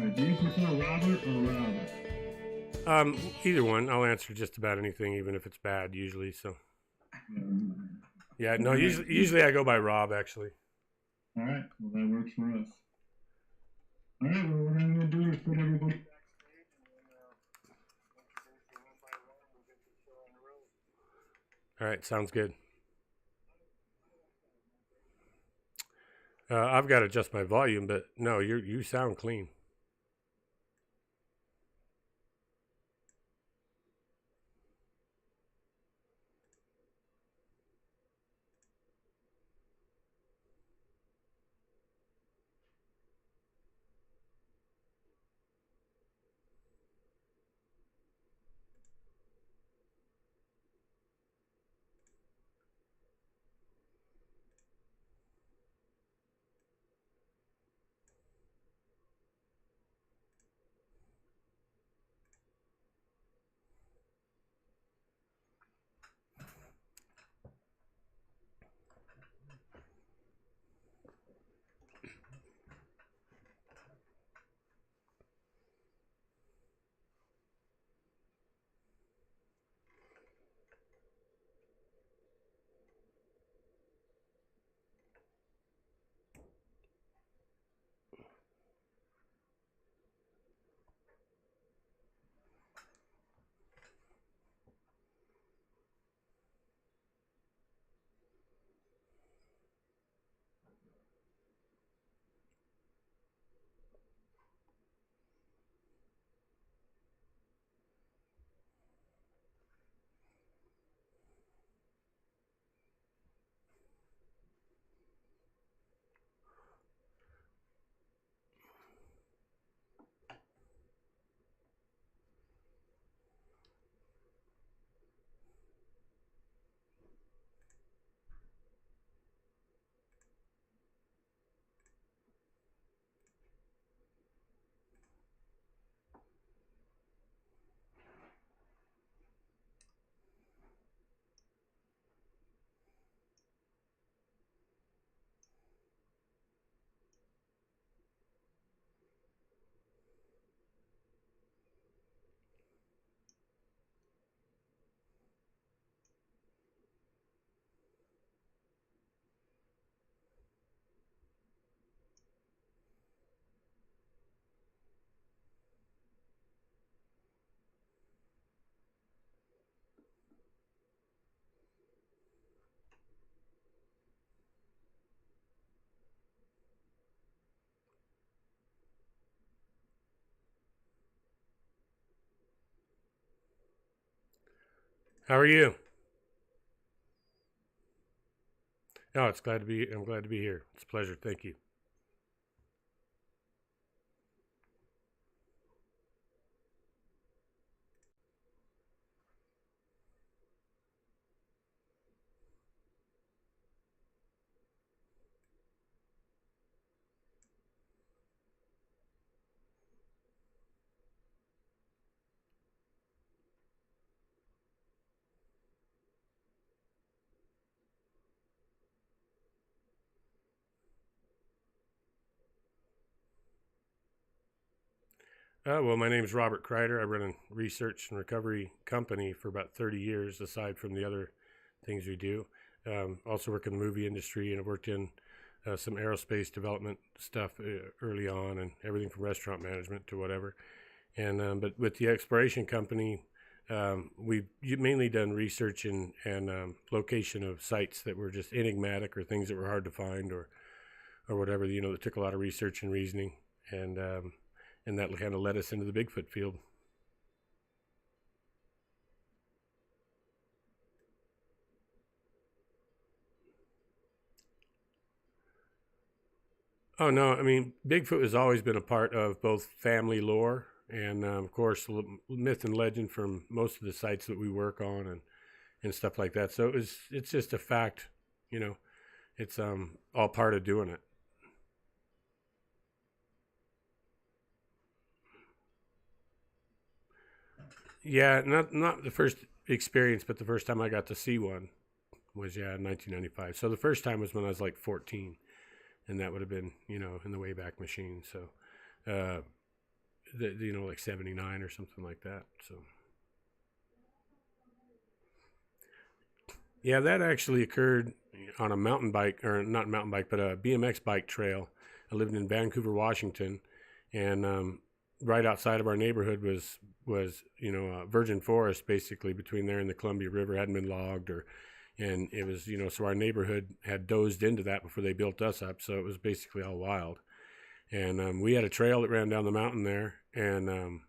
right, do you prefer Robert or Robert? Either one. I'll answer just about anything, even if it's bad, usually. So, yeah, no, All right. usually I go by Rob, actually. All right. Well, that works for us. All right. Well, what I'm going to do is put everybody backstage and then introduce you one by one. We'll get the show on the road. All right, sounds good. I've got to adjust my volume, but no, you sound clean. How are you? Oh, I'm glad to be here. It's a pleasure. Thank you. Well, my name is Robert Kryder. I run a research and recovery company for about 30 years, aside from the other things we do. Also work in the movie industry, and I've worked in some aerospace development stuff early on, and everything from restaurant management to whatever. And but with the exploration company, we've mainly done research and location of sites that were just enigmatic or things that were hard to find or whatever. That took a lot of research and reasoning, and that kind of led us into the Bigfoot field. Oh no, I mean Bigfoot has always been a part of both family lore and, of course, myth and legend from most of the sites that we work on and stuff like that. So it's just a fact, you know. It's all part of doing it. Yeah, not the first experience, but the first time I got to see one was, yeah, in 1995. So the first time was when I was like 14, and that would have been, in the Wayback Machine. So, uh, like 79 or something like that. So yeah, that actually occurred on a mountain bike, or not mountain bike, but a BMX bike trail. I lived in Vancouver, Washington, and right outside of our neighborhood was virgin forest, basically between there and the Columbia River. Hadn't been logged, and it was, so our neighborhood had dozed into that before they built us up, so it was basically all wild. And we had a trail that ran down the mountain there, and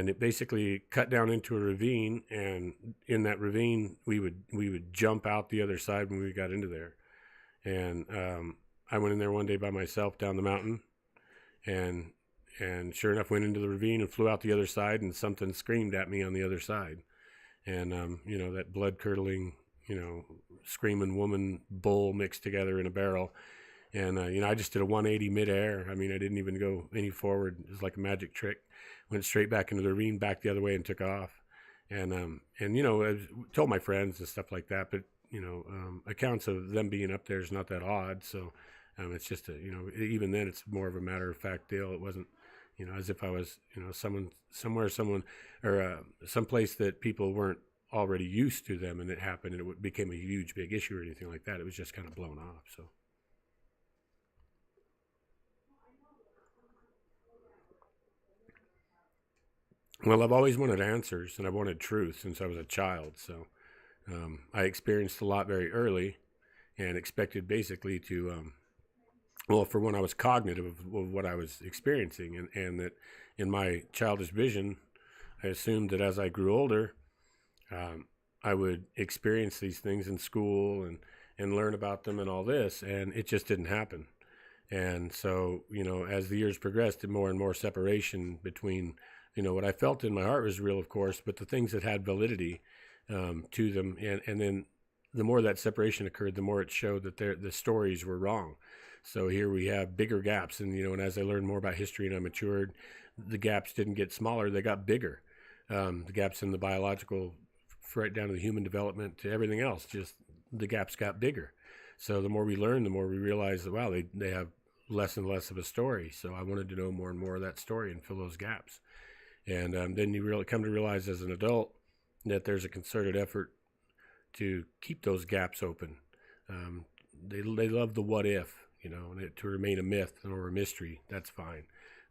it basically cut down into a ravine, and in that ravine we would jump out the other side when we got into there. And I went in there one day by myself down the mountain, and sure enough went into the ravine and flew out the other side, and something screamed at me on the other side. And that blood curdling, screaming woman bull mixed together in a barrel. And I just did a 180 midair. I mean, I didn't even go any forward. It was like a magic trick. Went straight back into the ravine, back the other way, and took off. And I told my friends and stuff like that. But accounts of them being up there is not that odd. So it's just even then it's more of a matter of fact deal. It wasn't as if I was someone or someplace that people weren't already used to them, and it happened and it became a huge big issue or anything like that. It was just kind of blown off. So. Well, I've always wanted answers, and I've wanted truth since I was a child. So I experienced a lot very early, and expected basically to, for when I was cognitive of what I was experiencing, and that in my childish vision, I assumed that as I grew older, I would experience these things in school and learn about them and all this, and it just didn't happen. And so, as the years progressed, more and more separation between what I felt in my heart was real, of course, but the things that had validity to them. And then the more that separation occurred, the more it showed that the stories were wrong. So here we have bigger gaps. And, and as I learned more about history and I matured, the gaps didn't get smaller, they got bigger. The gaps in the biological, right down to the human development, to everything else, just the gaps got bigger. So the more we learn, the more we realize that, wow, they have less and less of a story. So I wanted to know more and more of that story and fill those gaps. And then you really come to realize as an adult that there's a concerted effort to keep those gaps open. They love the what if, and to remain a myth or a mystery, that's fine.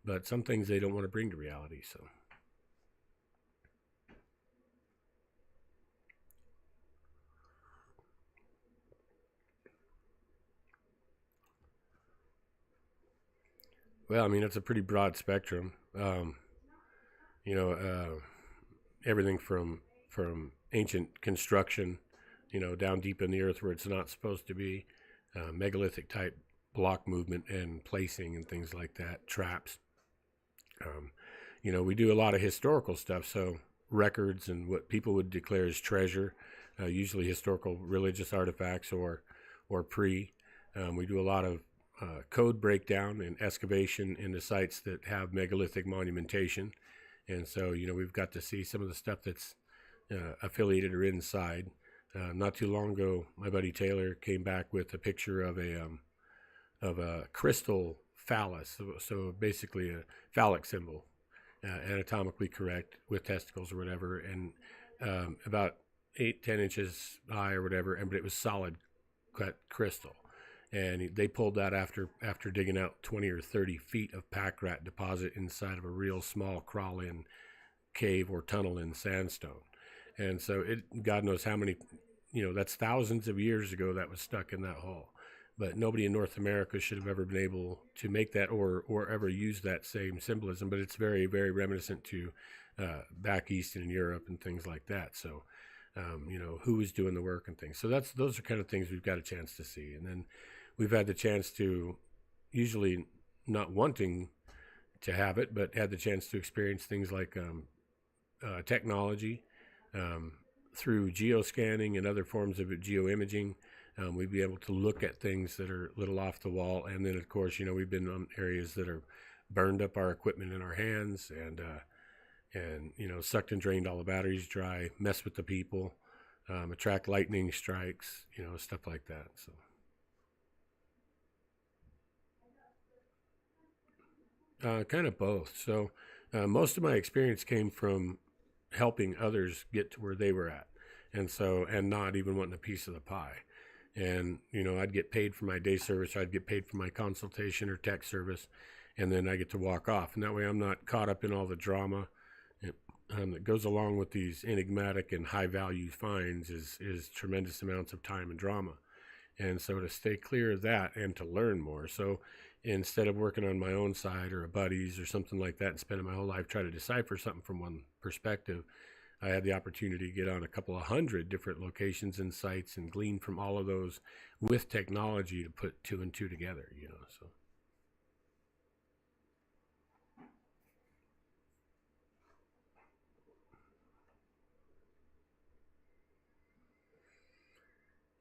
But some things they don't want to bring to reality. So. Well, I mean, it's a pretty broad spectrum. Everything from ancient construction, down deep in the earth where it's not supposed to be, megalithic type block movement and placing and things like that, traps. We do a lot of historical stuff, so records and what people would declare as treasure, usually historical religious artifacts or pre. We do a lot of code breakdown and excavation into sites that have megalithic monumentation. And so, we've got to see some of the stuff that's affiliated or inside. Not too long ago, my buddy Taylor came back with a picture of a crystal phallus, so basically a phallic symbol, anatomically correct with testicles or whatever, and about 8-10 inches high or whatever, but it was solid cut crystal. And they pulled that after digging out 20 or 30 feet of pack rat deposit inside of a real small crawl-in cave or tunnel in sandstone. And so God knows how many, that's thousands of years ago that was stuck in that hole. But nobody in North America should have ever been able to make that or ever use that same symbolism. But it's very, very reminiscent to back east in Europe and things like that. So, who is doing the work and things. So those are kind of things we've got a chance to see. And then we've had the chance to, usually not wanting to have it, but had the chance to experience things like technology through geoscanning and other forms of geoimaging. We'd be able to look at things that are a little off the wall. And then, of course, we've been on areas that are burned up our equipment in our hands and sucked and drained all the batteries dry, messed with the people, attract lightning strikes, stuff like that. So. Kind of both. So most of my experience came from helping others get to where they were at, and not even wanting a piece of the pie. And I'd get paid for my day service, I'd get paid for my consultation or tech service, and then I get to walk off. And that way, I'm not caught up in all the drama that goes along with these enigmatic and high value finds. Is tremendous amounts of time and drama. And so to stay clear of that and to learn more. So instead of working on my own side or a buddy's or something like that and spending my whole life trying to decipher something from one perspective, I had the opportunity to get on a couple of hundred different locations and sites and glean from all of those with technology to put two and two together, so.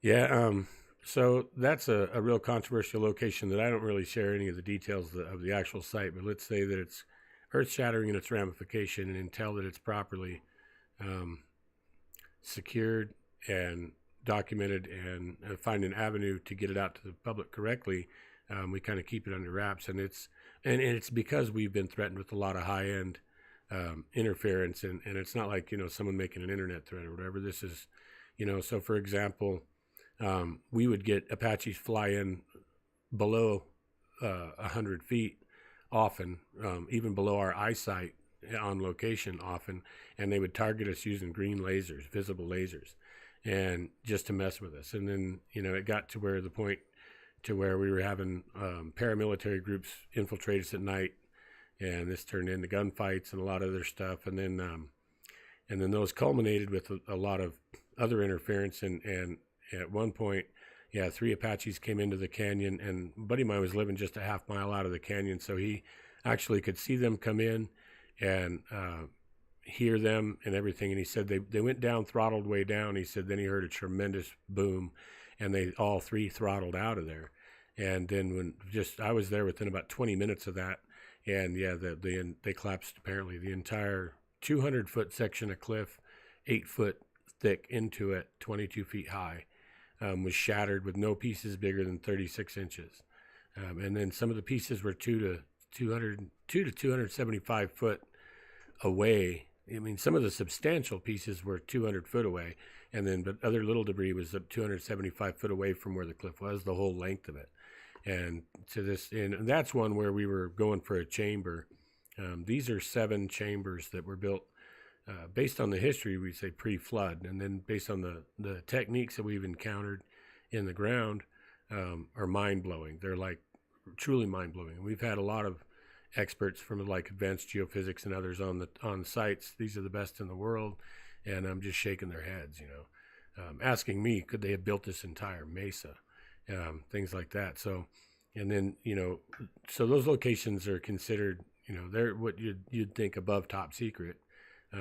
Yeah, so that's a real controversial location that I don't really share any of the details of the actual site, but let's say that it's earth-shattering in its ramification, and until that it's properly um, secured and documented and find an avenue to get it out to the public correctly, we kind of keep it under wraps. And it's because we've been threatened with a lot of high-end interference, and it's not like someone making an internet threat or whatever. This is so for example, we would get Apaches fly in below 100 feet often, even below our eyesight on location often, and they would target us using green lasers, visible lasers, and just to mess with us. And then it got to where the point to where we were having paramilitary groups infiltrate us at night, and this turned into gunfights and a lot of other stuff. And then those culminated with a lot of other interference, and at one point, 3 Apaches came into the canyon, and a buddy of mine was living just a half mile out of the canyon, so he actually could see them come in and hear them and everything. And he said they went down, throttled way down. He said then he heard a tremendous boom, and they all 3 throttled out of there. And then I was there within about 20 minutes of that, and they collapsed apparently the entire 200-foot section of cliff, 8 foot thick into it, 22 feet high. Was shattered with no pieces bigger than 36 inches. And then some of the pieces were 2 to 275 foot away. I mean, some of the substantial pieces were 200 foot away, but other little debris was up 275 foot away from where the cliff was, the whole length of it. And that's one where we were going for a chamber. These are 7 chambers that were built based on the history, we say pre-flood, and then based on the techniques that we've encountered in the ground are mind-blowing. They're like truly mind-blowing. And we've had a lot of experts from like Advanced Geophysics and others on sites. These are the best in the world, and I'm just shaking their heads, asking me, could they have built this entire mesa, things like that. So, and then so those locations are considered, they're what you'd think above top secret.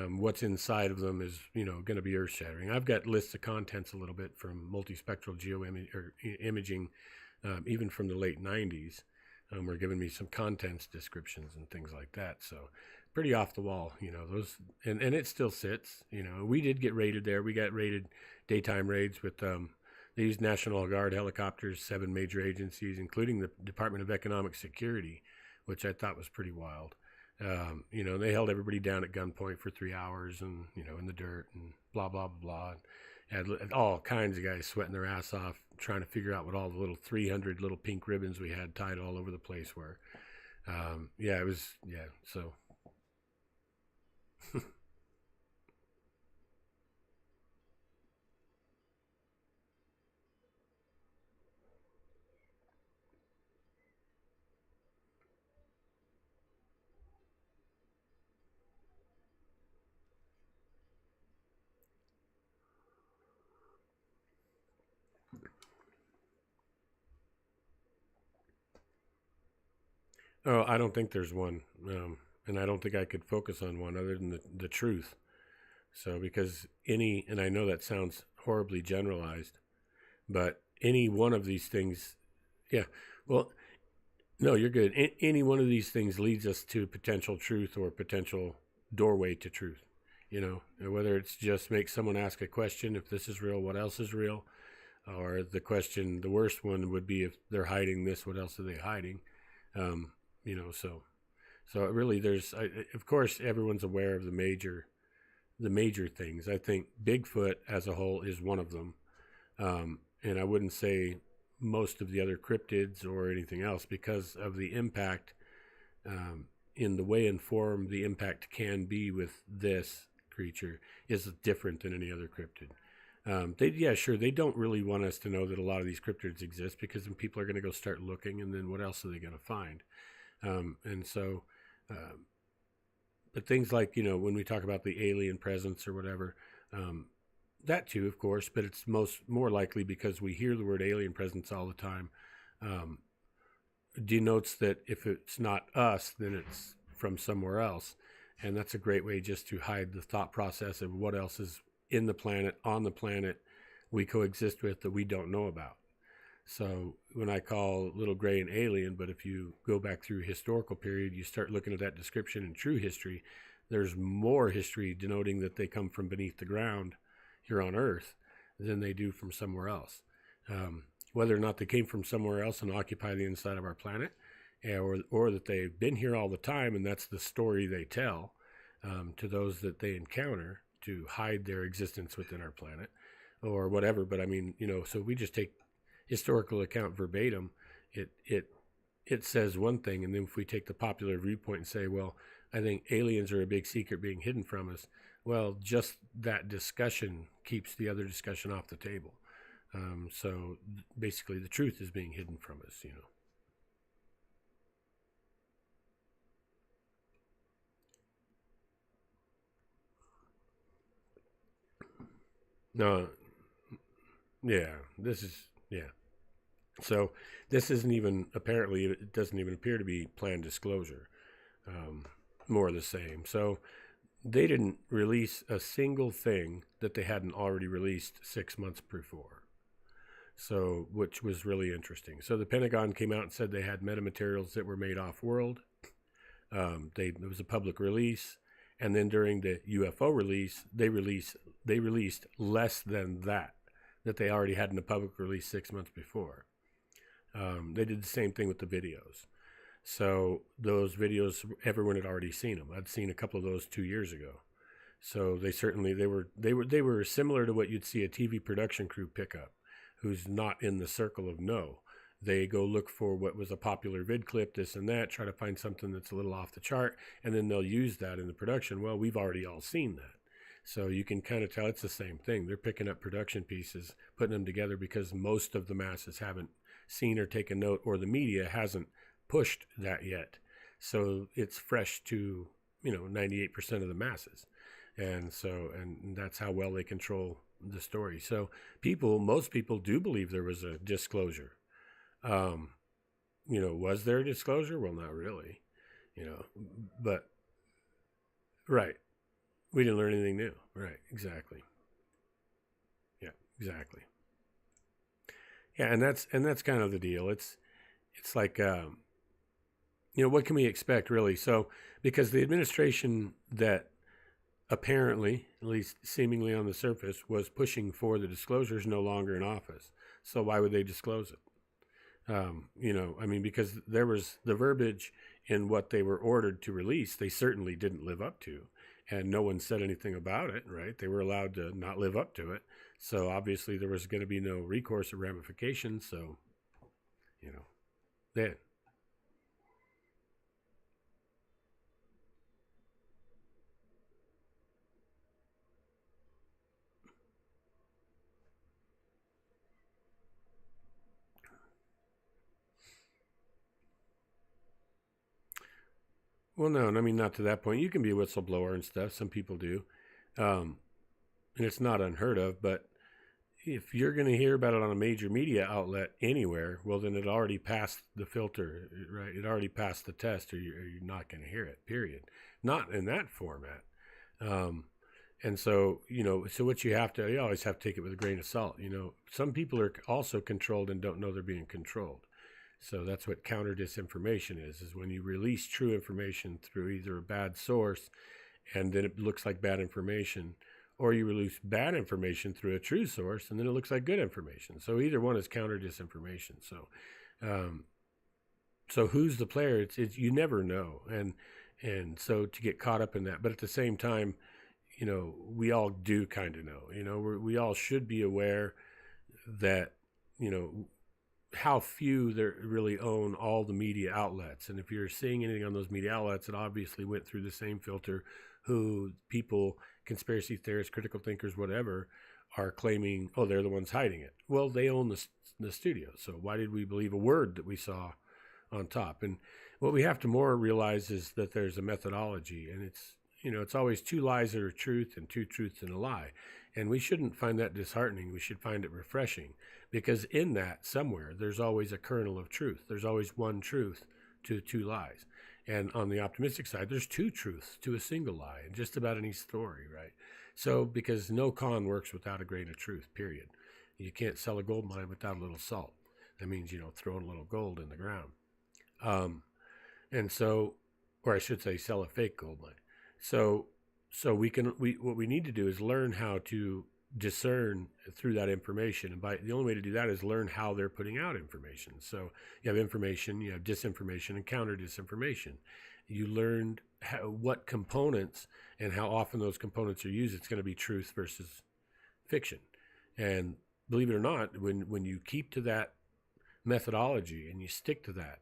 What's inside of them is, going to be earth-shattering. I've got lists of contents a little bit from multispectral imaging, even from the late 90s. Were giving me some contents descriptions and things like that. So pretty off the wall, those, and it still sits. We did get raided there. We got raided, daytime raids with they used National Guard helicopters, 7 major agencies, including the Department of Economic Security, which I thought was pretty wild. They held everybody down at gunpoint for 3 hours, and in the dirt and blah blah blah blah. Had all kinds of guys sweating their ass off trying to figure out what all the little 300 little pink ribbons we had tied all over the place were. It was so. Oh, I don't think there's one, and I don't think I could focus on one other than the truth. So because and I know that sounds horribly generalized, but any one of these things, yeah, well, no, you're good. Any one of these things leads us to potential truth or potential doorway to truth. Whether it's just make someone ask a question, if this is real, what else is real? Or the question, the worst one would be if they're hiding this, what else are they hiding? So So it really, of course, everyone's aware of the major things. I think Bigfoot as a whole is one of them. And I wouldn't say most of the other cryptids or anything else, because of the impact, in the way and form the impact can be with this creature is different than any other cryptid. They don't really want us to know that a lot of these cryptids exist, because then people are going to go start looking, and then what else are they going to find? But things like, when we talk about the alien presence or whatever, that too, of course, but it's more likely because we hear the word alien presence all the time, denotes that if it's not us, then it's from somewhere else. And that's a great way just to hide the thought process of what else is on the planet we coexist with that we don't know about. So when I call Little Gray an alien, but if you go back through historical period, you start looking at that description in true history, there's more history denoting that they come from beneath the ground here on Earth than they do from somewhere else. Whether or not they came from somewhere else and occupy the inside of our planet, or that they've been here all the time, and that's the story they tell to those that they encounter to hide their existence within our planet, or whatever. But I mean, so we just take historical account verbatim, it says one thing, and then if we take the popular viewpoint and say, well, I think aliens are a big secret being hidden from us, well, just that discussion keeps the other discussion off the table. So basically the truth is being hidden from us, No, yeah, So this isn't even, apparently, it doesn't even appear to be planned disclosure. More of the same. So they didn't release a single thing that they hadn't already released 6 months before. So, which was really interesting. So the Pentagon came out and said they had metamaterials that were made off-world. It was a public release. And then during the UFO release, they released less than that they already had in the public release 6 months before. They did the same thing with the videos. So those videos, everyone had already seen them. I'd seen a couple of those 2 years ago. So they were similar to what you'd see a TV production crew pick up, who's not in the circle of no. They go look for what was a popular vid clip, this and that, try to find something that's a little off the chart, and then they'll use that in the production. Well, we've already all seen that. So you can kind of tell it's the same thing. They're picking up production pieces, putting them together, because most of the masses haven't seen or taken note, or the media hasn't pushed that yet. So it's fresh to, 98% of the masses. And that's how well they control the story. So most people do believe there was a disclosure. Was there a disclosure? Well, not really, but right. We didn't learn anything new. Right. Exactly. Yeah, exactly. Yeah. And that's kind of the deal. It's like, what can we expect really? So, because the administration that apparently, at least seemingly on the surface, was pushing for the disclosure is no longer in office. So why would they disclose it? Because there was the verbiage in what they were ordered to release, they certainly didn't live up to, and no one said anything about it, right? They were allowed to not live up to it. So obviously there was going to be no recourse or ramifications. So, then. Well, no, I mean, not to that point. You can be a whistleblower and stuff. Some people do. And it's not unheard of, but if you're going to hear about it on a major media outlet anywhere, well, then it already passed the filter, right? It already passed the test, or you're not going to hear it, period. Not in that format. And so, so what you always have to take it with a grain of salt. Some people are also controlled and don't know they're being controlled. So that's what counter disinformation is when you release true information through either a bad source and then it looks like bad information, or you release bad information through a true source and then it looks like good information. So either one is counter disinformation. So So who's the player? It's you never know, and so to get caught up in that, but at the same time, we all do kind of know. We all should be aware that you know how few there really own all the media outlets, and if you're seeing anything on those media outlets, it obviously went through the same filter. Who people, conspiracy theorists, critical thinkers, whatever, are claiming, oh, they're the ones hiding it. Well, they own the studio, so why did we believe a word that we saw on top? And what we have to more realize is that there's a methodology, and it's always two lies that are truth and two truths and a lie. And we shouldn't find that disheartening. We should find it refreshing, because in that somewhere there's always a kernel of truth. There's always one truth to two lies. And on the optimistic side, there's two truths to a single lie in just about any story, right? So, because no con works without a grain of truth, period. You can't sell a gold mine without a little salt. That means, throwing a little gold in the ground. And so, or I should say, sell a fake gold mine. So what we need to do is learn how to discern through that information. And the only way to do that is learn how they're putting out information. So you have information, you have disinformation and counter disinformation. You learned what components and how often those components are used. It's going to be truth versus fiction. And believe it or not, when you keep to that methodology and you stick to that,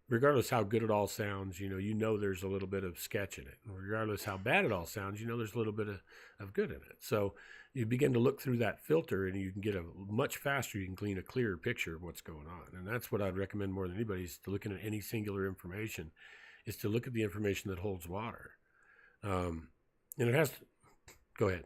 regardless how good it all sounds, there's a little bit of sketch in it. And regardless how bad it all sounds, there's a little bit of good in it. So you begin to look through that filter, and you can get much faster, you can glean a clearer picture of what's going on. And that's what I'd recommend more than anybody, is to looking at any singular information, is to look at the information that holds water. And it has to, go ahead.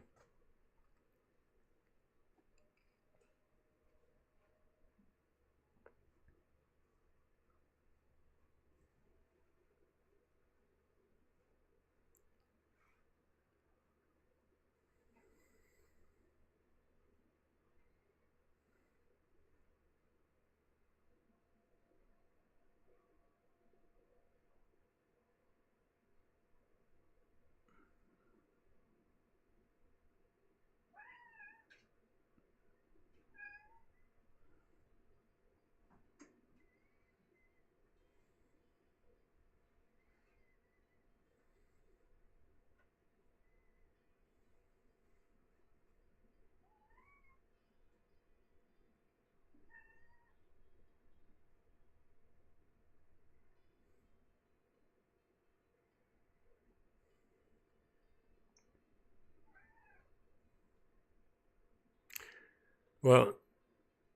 Well,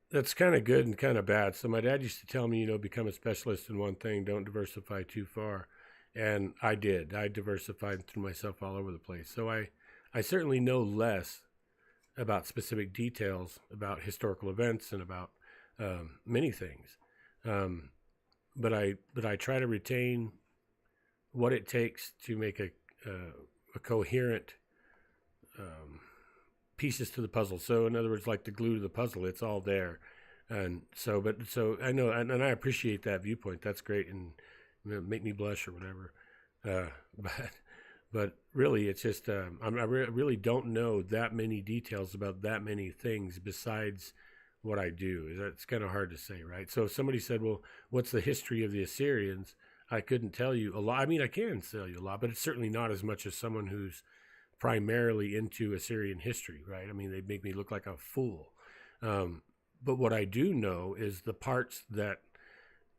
that's kind of good and kind of bad. So my dad used to tell me, become a specialist in one thing, don't diversify too far. And I did. I diversified and threw myself all over the place. So I certainly know less about specific details about historical events and about many things. But I try to retain what it takes to make a coherent pieces to the puzzle. So in other words, like the glue to the puzzle, it's all there. And so I know, and I appreciate that viewpoint. That's great, and make me blush or whatever. But really, it's just I really don't know that many details about that many things besides what I do. That's kind of hard to say, right? So if somebody said, well, what's the history of the Assyrians? I couldn't tell you a lot. I mean, I can tell you a lot, but it's certainly not as much as someone who's primarily into Assyrian history, right? I mean, they make me look like a fool. But what I do know is the parts that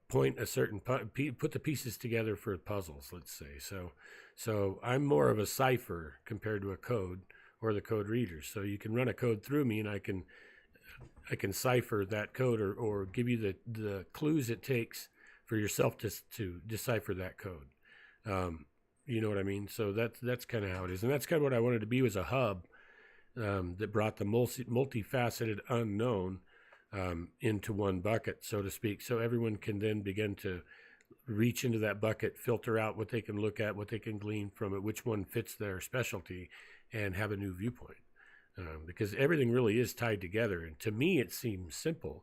point a certain put the pieces together for puzzles, let's say. So I'm more of a cipher compared to a code or the code reader. So you can run a code through me, and I can cipher that code or give you the clues it takes for yourself to decipher that code. You know what I mean? So that's kind of how it is. And that's kind of what I wanted to be, was a hub that brought the multifaceted unknown into one bucket, so to speak. So everyone can then begin to reach into that bucket, filter out what they can look at, what they can glean from it, which one fits their specialty, and have a new viewpoint. Because everything really is tied together. And to me, it seems simple,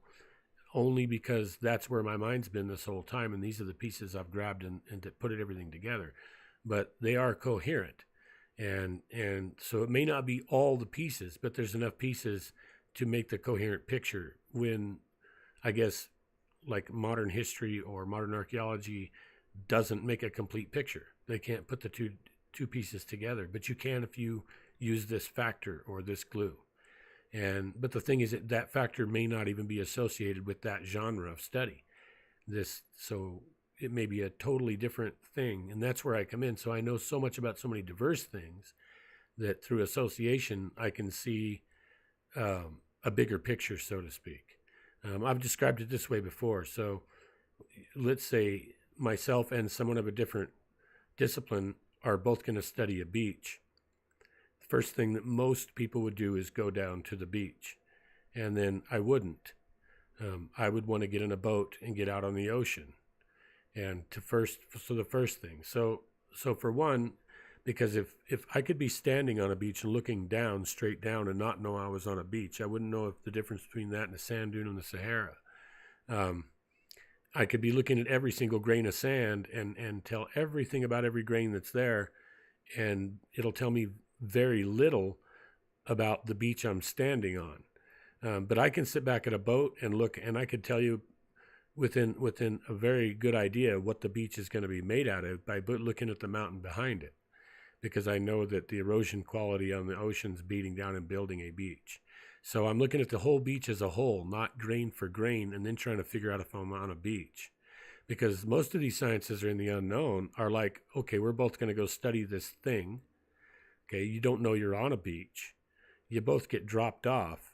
only because that's where my mind's been this whole time. And these are the pieces I've grabbed and to put everything together. But they are coherent. And so it may not be all the pieces, but there's enough pieces to make the coherent picture when, I guess, like modern history or modern archaeology doesn't make a complete picture. They can't put the two pieces together, but you can if you use this factor or this glue. But the thing is that factor may not even be associated with that genre of study. So it may be a totally different thing, and that's where I come in. So I know so much about so many diverse things that through association I can see a bigger picture, so to speak. I've described it this way before. So let's say myself and someone of a different discipline are both going to study a beach. The first thing that most people would do is go down to the beach, and then I wouldn't. I would want to get in a boat and get out on the ocean. And the first thing. So for one, because if I could be standing on a beach and looking down, straight down, and not know I was on a beach, I wouldn't know if the difference between that and a sand dune in the Sahara. I could be looking at every single grain of sand and tell everything about every grain that's there, and it'll tell me very little about the beach I'm standing on. But I can sit back at a boat and look, and I could tell you within a very good idea what the beach is going to be made out of by looking at the mountain behind it, because I know that the erosion quality on the ocean's beating down and building a beach. So I'm looking at the whole beach as a whole, not grain for grain, and then trying to figure out if I'm on a beach. Because most of these sciences are in the unknown, are like, okay, we're both going to go study this thing. Okay, you don't know you're on a beach. You both get dropped off.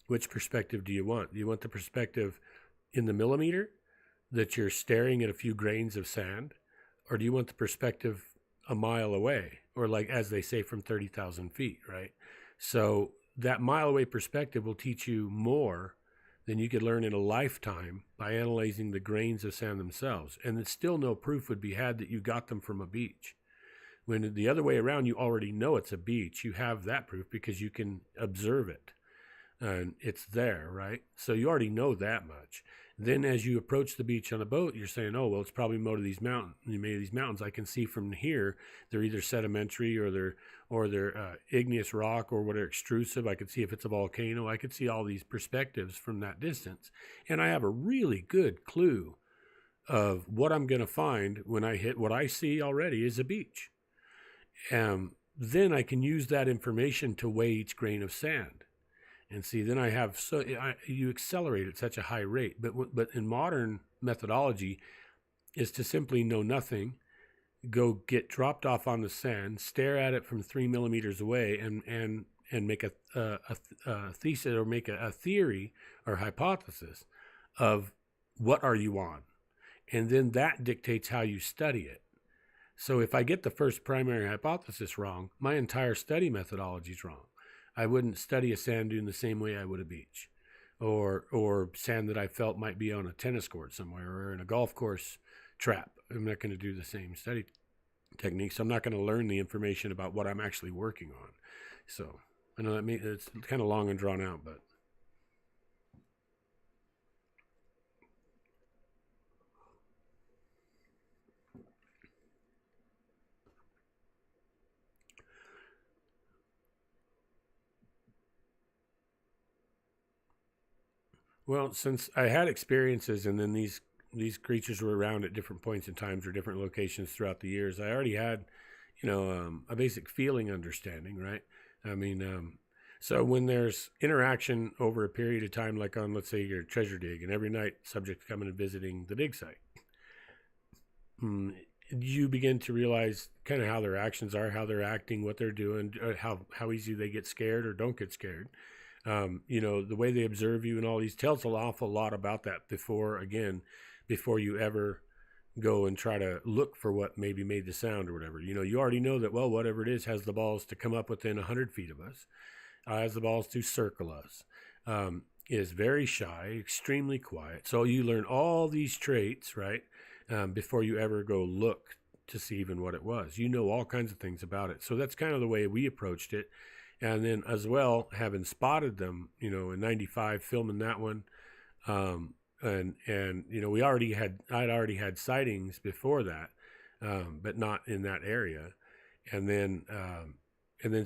Which perspective do you want? Do you want the perspective in the millimeter that you're staring at a few grains of sand? Or do you want the perspective a mile away, or like, as they say, from 30,000 feet, right? So that mile away perspective will teach you more than you could learn in a lifetime by analyzing the grains of sand themselves. And it's still no proof would be had that you got them from a beach. When the other way around, you already know it's a beach. You have that proof because you can observe it. And it's there, right? So you already know that much. Then as you approach the beach on a boat, you're saying, oh, well, it's probably made of these mountains. I can see from here, they're either sedimentary or they're igneous rock, or what are extrusive. I could see if it's a volcano. I could see all these perspectives from that distance. And I have a really good clue of what I'm going to find when I hit what I see already is a beach. Then I can use that information to weigh each grain of sand. And see, then you accelerate at such a high rate. But in modern methodology is to simply know nothing, go get dropped off on the sand, stare at it from 3 millimeters away, and make a thesis, or make a theory or hypothesis of what are you on. And then that dictates how you study it. So if I get the first primary hypothesis wrong, my entire study methodology is wrong. I wouldn't study a sand dune the same way I would a beach, or sand that I felt might be on a tennis court somewhere or in a golf course trap. I'm not going to do the same study techniques. I'm not going to learn the information about what I'm actually working on. So I know it's kind of long and drawn out, but. Well, since I had experiences, and then these creatures were around at different points in times or different locations throughout the years, I already had, a basic feeling understanding, right? I mean, so when there's interaction over a period of time, like on, let's say, your treasure dig, and every night subjects coming and visiting the dig site, you begin to realize kind of how their actions are, how they're acting, what they're doing, how easy they get scared or don't get scared. The way they observe you and all these tells an awful lot about that before you ever go and try to look for what maybe made the sound or whatever. You already know that, well, whatever it is has the balls to come up within 100 feet of us, has the balls to circle us, is very shy, extremely quiet. So you learn all these traits, right, before you ever go look to see even what it was. You know all kinds of things about it. So that's kind of the way we approached it. And then as well, having spotted them, in 95, filming that one, and I'd already had sightings before that, but not in that area. And then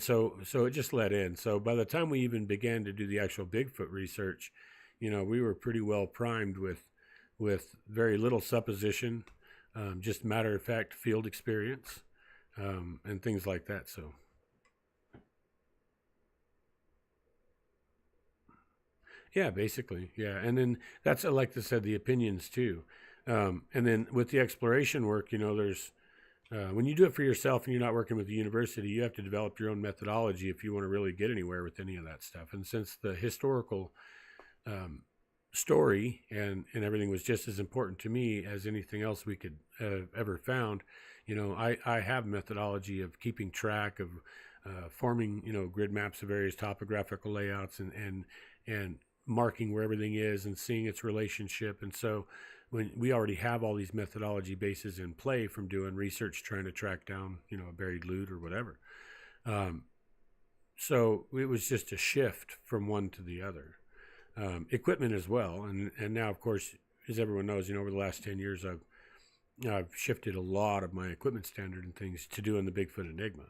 so it just led in. So by the time we even began to do the actual Bigfoot research, we were pretty well primed with with very little supposition, just matter of fact field experience, and things like that. So yeah, basically, yeah. And then that's, like I said, the opinions too. And then with the exploration work, there's when you do it for yourself and you're not working with the university, you have to develop your own methodology if you want to really get anywhere with any of that stuff. And since the historical story and everything was just as important to me as anything else we could ever found, I have methodology of keeping track of forming, grid maps of various topographical layouts and marking where everything is and seeing its relationship. And so when we already have all these methodology bases in play from doing research, trying to track down, a buried loot or whatever. So it was just a shift from one to the other. Equipment as well. And now, of course, as everyone knows, over the last 10 years, I've shifted a lot of my equipment standard and things to doing the Bigfoot Enigma.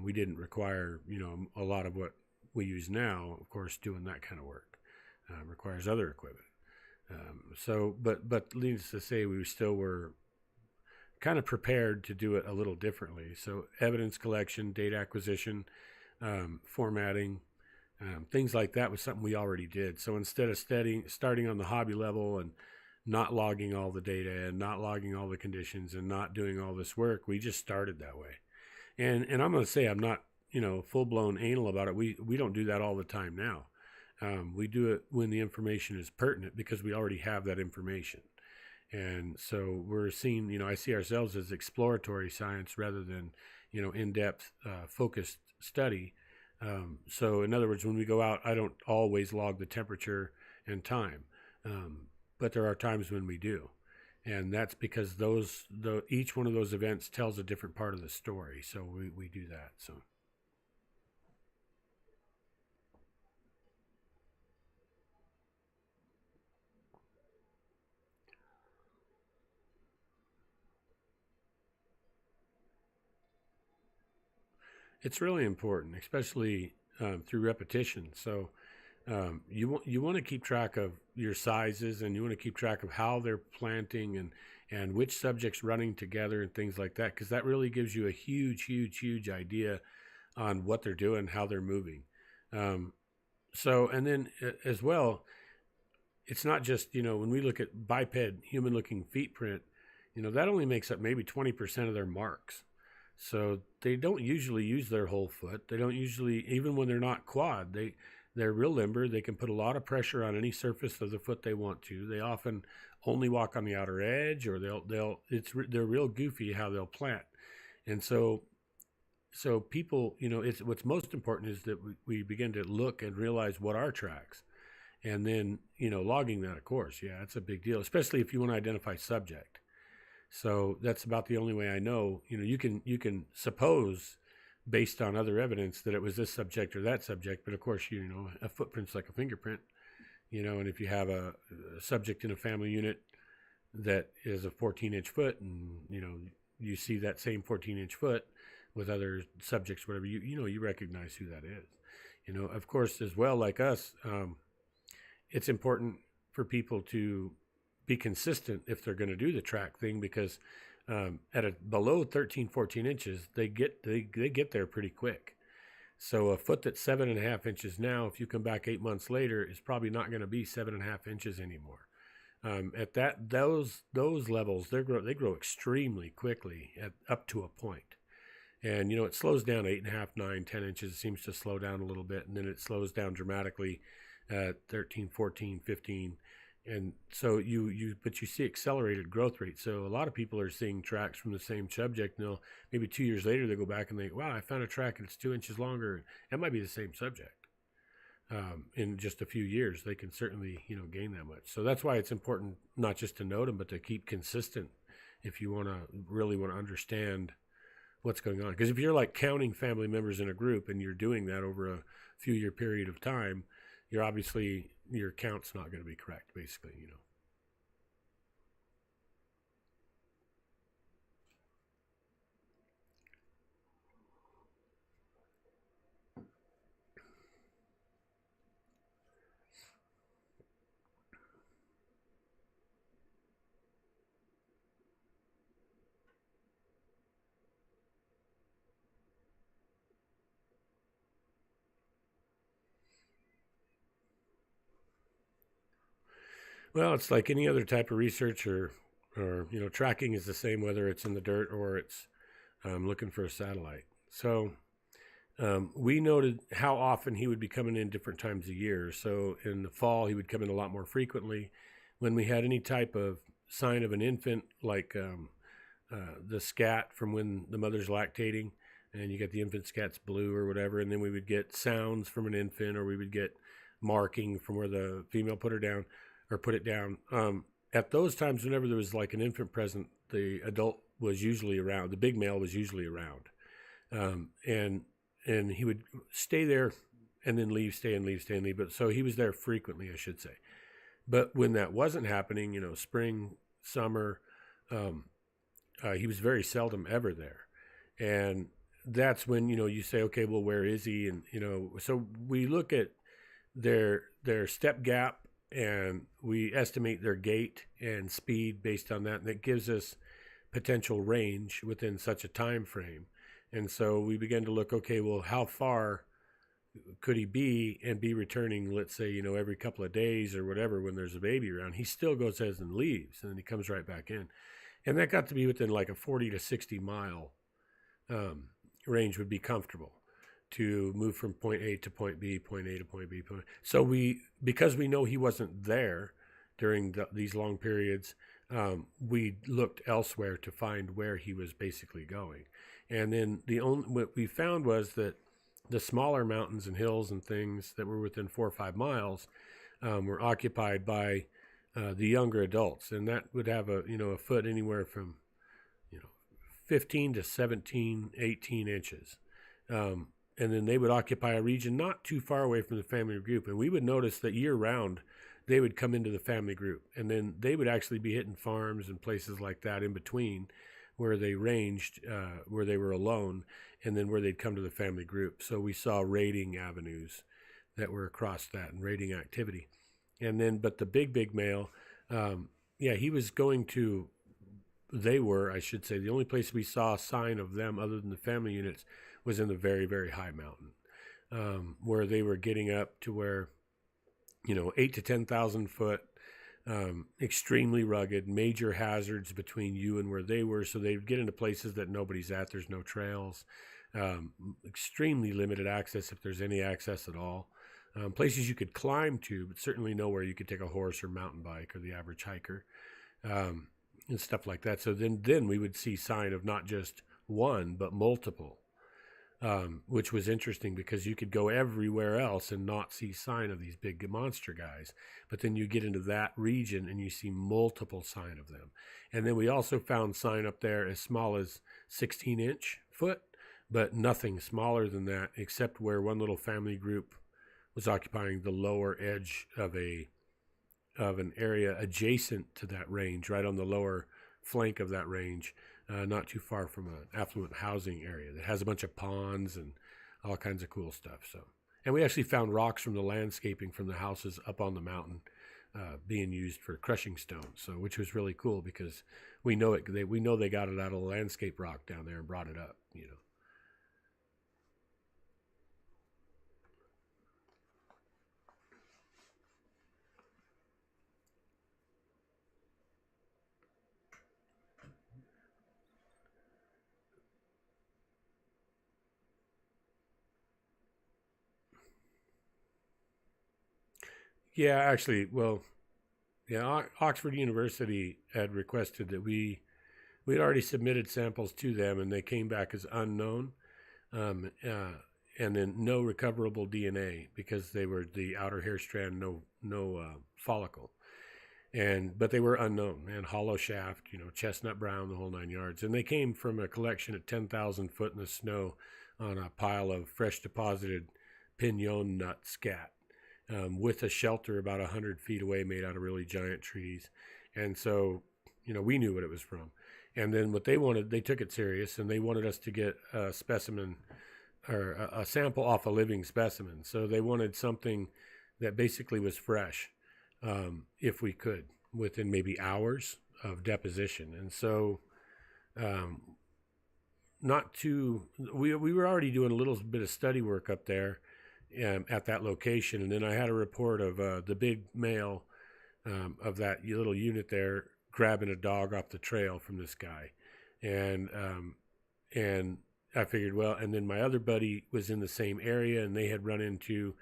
We didn't require, a lot of what we use now, of course, doing that kind of work. Requires other equipment. But needless to say, we still were kind of prepared to do it a little differently. So evidence collection, data acquisition, formatting, things like that was something we already did. So instead of starting on the hobby level and not logging all the data and not logging all the conditions and not doing all this work, we just started that way. And I'm going to say I'm not, full-blown anal about it. We don't do that all the time now. We do it when the information is pertinent because we already have that information. And so we're seeing, I see ourselves as exploratory science rather than, in-depth, focused study. So in other words, when we go out, I don't always log the temperature and time. But there are times when we do. And that's because each one of those events tells a different part of the story. So we do that. So. It's really important, especially through repetition. So you want to keep track of your sizes, and you want to keep track of how they're planting and which subjects running together and things like that, because that really gives you a huge idea on what they're doing, how they're moving. So and then as well, it's not just when we look at biped human-looking feet print, that only makes up maybe 20% of their marks. So they don't usually use their whole foot. They don't usually, even when they're not quad, they're real limber. They can put a lot of pressure on any surface of the foot they want to. They often only walk on the outer edge, or they're real goofy how they'll plant. And so people, it's what's most important is that we begin to look and realize what are tracks, and then logging that, of course. Yeah, it's a big deal, especially if you want to identify subject. So that's about the only way I know. You can suppose based on other evidence that it was this subject or that subject, but of course, a footprint's like a fingerprint, and if you have a subject in a family unit that is a 14-inch foot, and you see that same 14-inch foot with other subjects, whatever, you recognize who that is. Of course, as well, like us, it's important for people to be consistent if they're going to do the track thing, because below 13, 14 inches, they get there pretty quick. So a foot that's 7.5 inches now, if you come back 8 months later, is probably not going to be 7.5 inches anymore. At those levels, they grow extremely quickly up to a point. And it slows down 8.5, 9, 10 inches. It seems to slow down a little bit, and then it slows down dramatically at 13, 14, 15. And so you see accelerated growth rate. So a lot of people are seeing tracks from the same subject. And maybe 2 years later, they go back and they, wow, I found a track and it's 2 inches longer. It might be the same subject. In just a few years, they can certainly, gain that much. So that's why it's important not just to note them, but to keep consistent if you really want to understand what's going on. Because if you're like counting family members in a group and you're doing that over a few year period of time, you're obviously, your count's not going to be correct, basically, Well, it's like any other type of research or tracking is the same whether it's in the dirt or it's looking for a satellite. So we noted how often he would be coming in different times of year. So in the fall, he would come in a lot more frequently. When we had any type of sign of an infant, like the scat from when the mother's lactating, and you get the infant scat's blue or whatever, and then we would get sounds from an infant, or we would get marking from where the female put her down or put it down. At those times, whenever there was like an infant present, the adult was usually around. The big male was usually around, and he would stay there and then leave, stay and leave, stay and leave. But so he was there frequently, I should say. But when that wasn't happening, spring, summer, he was very seldom ever there, and that's when you say, okay, well, where is he? And so we look at their step gap, and we estimate their gait and speed based on that, and that gives us potential range within such a time frame. And so we began to look, okay, well, how far could he be and be returning, let's say, every couple of days or whatever when there's a baby around? He still goes ahead and leaves, and then he comes right back in. And that got to be within like a 40 to 60 mile range would be comfortable to move from point A to point B, point A to point B. So because we know he wasn't there during these long periods, we looked elsewhere to find where he was basically going. And then what we found was that the smaller mountains and hills and things that were within 4 or 5 miles were occupied by the younger adults, and that would have a foot anywhere from 15 to 17, 18 inches. And then they would occupy a region not too far away from the family group. And we would notice that year round, they would come into the family group. And then they would actually be hitting farms and places like that in between where they ranged, where they were alone, and then where they'd come to the family group. So we saw raiding avenues that were across that and raiding activity. And then, but the big male, he was going to, I should say, the only place we saw a sign of them other than the family units was in the very, very high mountain, where they were getting up to where, 8 to 10,000 foot, extremely rugged, major hazards between you and where they were. So they would get into places that nobody's at. There's no trails, extremely limited access if there's any access at all. Places you could climb to, but certainly nowhere you could take a horse or mountain bike or the average hiker, and stuff like that. So then we would see sign of not just one, but multiple, which was interesting because you could go everywhere else and not see sign of these big monster guys. But then you get into that region and you see multiple sign of them. And then we also found sign up there as small as 16-inch foot, but nothing smaller than that, except where one little family group was occupying the lower edge of an area adjacent to that range, right on the lower flank of that range, not too far from an affluent housing area that has a bunch of ponds and all kinds of cool stuff. So, and we actually found rocks from the landscaping from the houses up on the mountain being used for crushing stone. So, which was really cool because we know they got it out of the landscape rock down there and brought it up. Yeah, actually, well, yeah, Oxford University had requested that we'd already submitted samples to them, and they came back as unknown, and then no recoverable DNA because they were the outer hair strand, no follicle, but they were unknown and hollow shaft, chestnut brown, the whole 9 yards, and they came from a collection at 10,000 foot in the snow on a pile of fresh deposited pinon nut scat. With a shelter about 100 feet away made out of really giant trees. And so, we knew what it was from. And then what they wanted, they took it serious, and they wanted us to get a specimen or a sample off a living specimen. So they wanted something that basically was fresh, if we could, within maybe hours of deposition. And so we were already doing a little bit of study work up there at that location, and then I had a report of the big male of that little unit there, grabbing a dog off the trail from this guy. And I figured, well, and then my other buddy was in the same area, and they had run into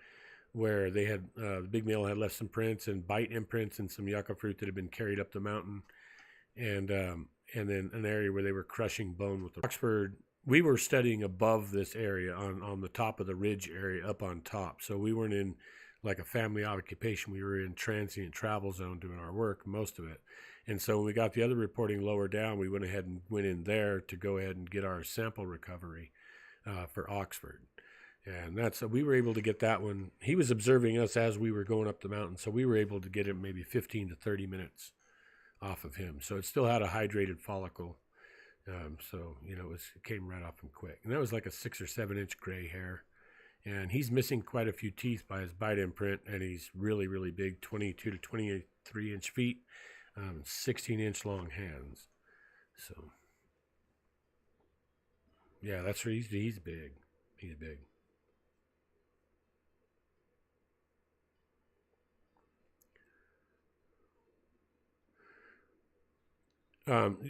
where they had, the big male had left some prints and bite imprints and some yucca fruit that had been carried up the mountain. And then an area where they were crushing bone with the Oxford. We were studying above this area on the top of the ridge area up on top. So we weren't in like a family occupation. We were in transient travel zone doing our work, most of it. And so when we got the other reporting lower down, we went ahead and went in there to go ahead and get our sample recovery for Oxford. And we were able to get that one. He was observing us as we were going up the mountain. So we were able to get him maybe 15 to 30 minutes off of him. So it still had a hydrated follicle. So, it came right off him quick. And that was like a 6 or 7 inch gray hair. And he's missing quite a few teeth by his bite imprint. And he's really, really big, 22 to 23 inch feet, 16 inch long hands. So, yeah, that's where he's big. He's big.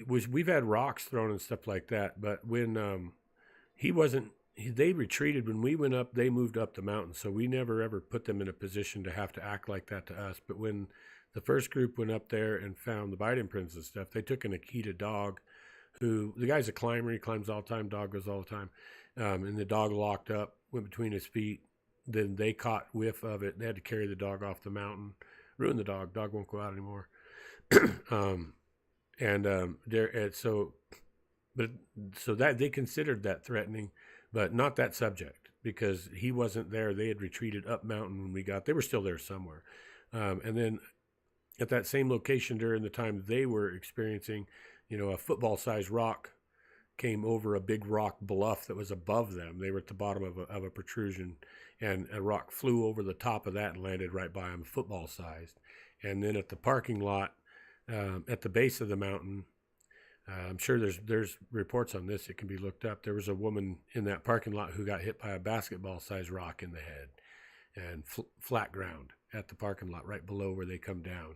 We've had rocks thrown and stuff like that, but when they retreated when we went up. They moved up the mountain, so we never ever put them in a position to have to act like that to us. But when the first group went up there and found the bite imprints and stuff, they took an Akita dog, who the guy's a climber. He climbs all the time. Dog goes all the time, and the dog locked up, went between his feet. Then they caught whiff of it. They had to carry the dog off the mountain, ruin the dog. Dog won't go out anymore. So that they considered that threatening, but not that subject, because he wasn't there. They had retreated up mountain when we got. They were still there somewhere, and then at that same location during the time they were experiencing, a football-sized rock came over a big rock bluff that was above them. They were at the bottom of a protrusion, and a rock flew over the top of that and landed right by them, football-sized. And then at the parking lot, at the base of the mountain, I'm sure there's reports on this. It can be looked up. There was a woman in that parking lot who got hit by a basketball-sized rock in the head, and flat ground at the parking lot right below where they come down.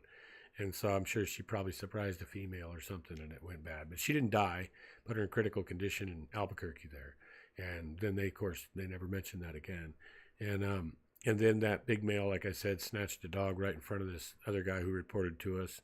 And so I'm sure she probably surprised a female or something, and it went bad. But she didn't die, put her in critical condition in Albuquerque there. And then they never mentioned that again. And then that big male, like I said, snatched a dog right in front of this other guy who reported to us.